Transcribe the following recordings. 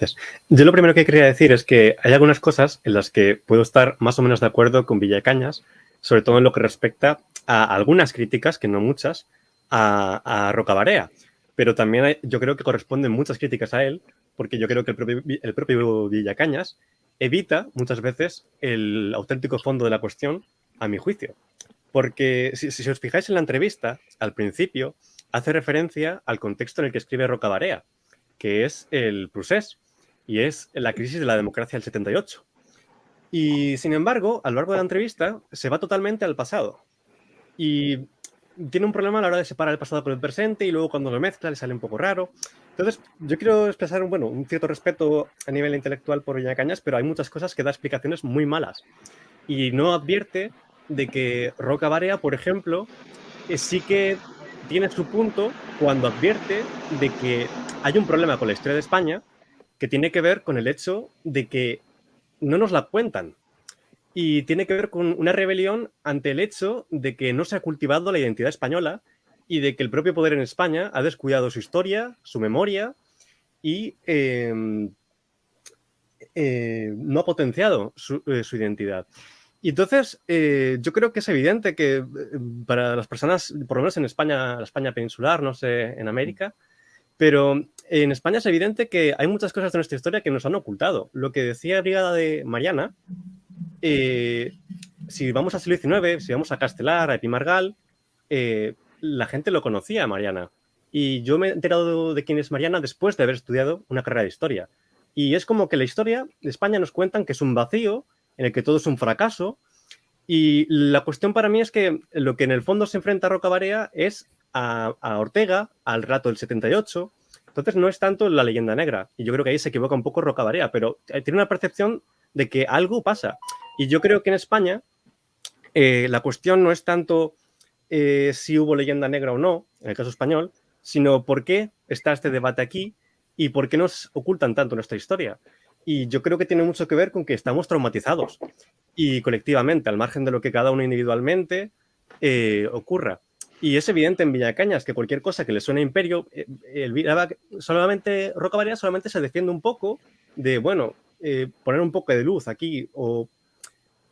Entonces, yo lo primero que quería decir es que hay algunas cosas en las que puedo estar más o menos de acuerdo con Villacañas, sobre todo en lo que respecta a algunas críticas, que no muchas, a Rocabarea. Pero también yo creo que corresponden muchas críticas a él, porque yo creo que el propio Villacañas evita muchas veces el auténtico fondo de la cuestión, a mi juicio. Porque si os fijáis en la entrevista, al principio, hace referencia al contexto en el que escribe Rocabarea, que es el procés y es la crisis de la democracia del 78. Y sin embargo, a lo largo de la entrevista, se va totalmente al pasado. Y tiene un problema a la hora de separar el pasado con el presente y luego cuando lo mezcla le sale un poco raro. Entonces, yo quiero expresar un cierto respeto a nivel intelectual por Villacañas, pero hay muchas cosas que da explicaciones muy malas. Y no advierte de que Rocabarea, por ejemplo, sí que tiene su punto cuando advierte de que hay un problema con la historia de España que tiene que ver con el hecho de que no nos la cuentan. Y tiene que ver con una rebelión ante el hecho de que no se ha cultivado la identidad española y de que el propio poder en España ha descuidado su historia, su memoria y no ha potenciado su identidad. Y entonces, yo creo que es evidente que para las personas, por lo menos en España, la España peninsular, no sé, en América, pero en España es evidente que hay muchas cosas de nuestra historia que nos han ocultado. Lo que decía Brigada de Mariana, si vamos al siglo XIX, si vamos a Castelar, a Epimargal, la gente lo conocía a Mariana. Y yo me he enterado de quién es Mariana después de haber estudiado una carrera de historia. Y es como que la historia de España nos cuentan que es un vacío, en el que todo es un fracaso. Y la cuestión para mí es que lo que en el fondo se enfrenta a Rocabarea es a Ortega, al relato del 78. Entonces no es tanto la leyenda negra. Y yo creo que ahí se equivoca un poco Rocabarea, pero tiene una percepción de que algo pasa. Y yo creo que en España la cuestión no es tanto si hubo leyenda negra o no, en el caso español, sino por qué está este debate aquí y por qué nos ocultan tanto nuestra historia. Y yo creo que tiene mucho que ver con que estamos traumatizados y colectivamente, al margen de lo que cada uno individualmente ocurra. Y es evidente en Villacañas que cualquier cosa que le suene a imperio, Rocabarea solamente se defiende un poco de, bueno, poner un poco de luz aquí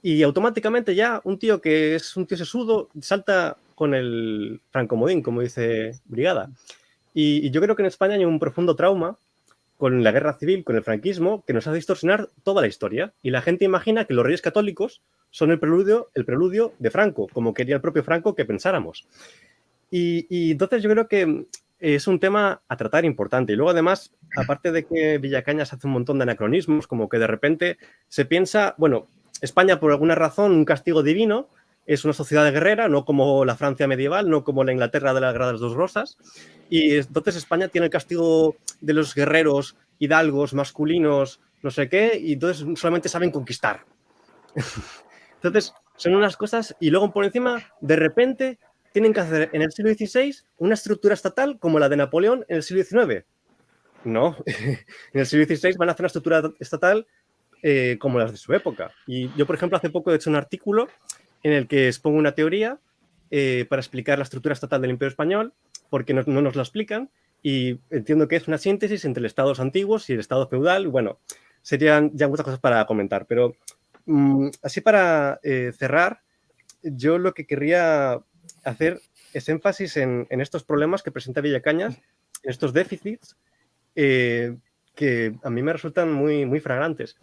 y automáticamente ya un tío que es un tío sesudo salta con el francomodín, como dice Brigada. Y yo creo que en España hay un profundo trauma con la guerra civil, con el franquismo, que nos hace distorsionar toda la historia. Y la gente imagina que los reyes católicos son el preludio de Franco, como quería el propio Franco que pensáramos. Y entonces yo creo que es un tema a tratar importante. Y luego, además, aparte de que Villacañas hace un montón de anacronismos, como que de repente se piensa, bueno, España, por alguna razón, un castigo divino, es una sociedad guerrera, no como la Francia medieval, no como la Inglaterra de la Guerra de las Dos Rosas. Y entonces España tiene el castigo de los guerreros hidalgos, masculinos, no sé qué, y entonces solamente saben conquistar. Entonces, son unas cosas, y luego por encima, de repente, tienen que hacer en el siglo XVI una estructura estatal como la de Napoleón en el siglo XIX. No, en el siglo XVI van a hacer una estructura estatal como las de su época. Y yo, por ejemplo, hace poco he hecho un artículo en el que expongo una teoría para explicar la estructura estatal del Imperio Español, porque no nos la explican, y entiendo que es una síntesis entre el Estado antiguos y el Estado feudal. Bueno, serían ya muchas cosas para comentar, pero así para cerrar, yo lo que querría hacer es énfasis en estos problemas que presenta Villacañas, en estos déficits que a mí me resultan muy, muy fragrantes.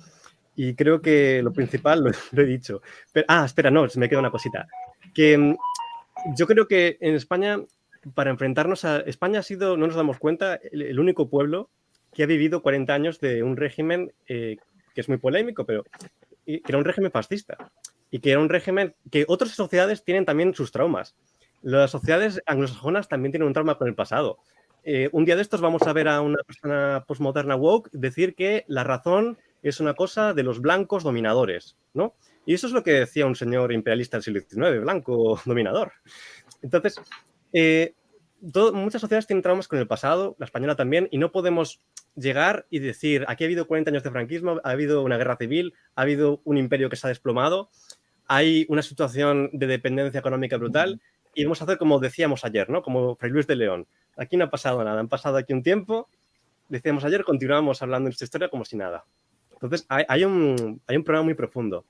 Y creo que lo principal lo he dicho. Pero, espera, no, se me queda una cosita. Que yo creo que en España, para enfrentarnos a... España ha sido, no nos damos cuenta, el único pueblo que ha vivido 40 años de un régimen que es muy polémico, pero que era un régimen fascista. Y que era un régimen que otras sociedades tienen también sus traumas. Las sociedades anglosajonas también tienen un trauma con el pasado. Un día de estos vamos a ver a una persona postmoderna woke decir que la razón es una cosa de los blancos dominadores, ¿no? Y eso es lo que decía un señor imperialista del siglo XIX, blanco dominador. Entonces, muchas sociedades tienen traumas con el pasado, la española también, y no podemos llegar y decir, aquí ha habido 40 años de franquismo, ha habido una guerra civil, ha habido un imperio que se ha desplomado, hay una situación de dependencia económica brutal, y vamos a hacer como decíamos ayer, ¿no? Como Fray Luis de León. Aquí no ha pasado nada, han pasado aquí un tiempo decíamos ayer, continuamos hablando de esta historia como si nada. Entonces, hay un problema muy profundo.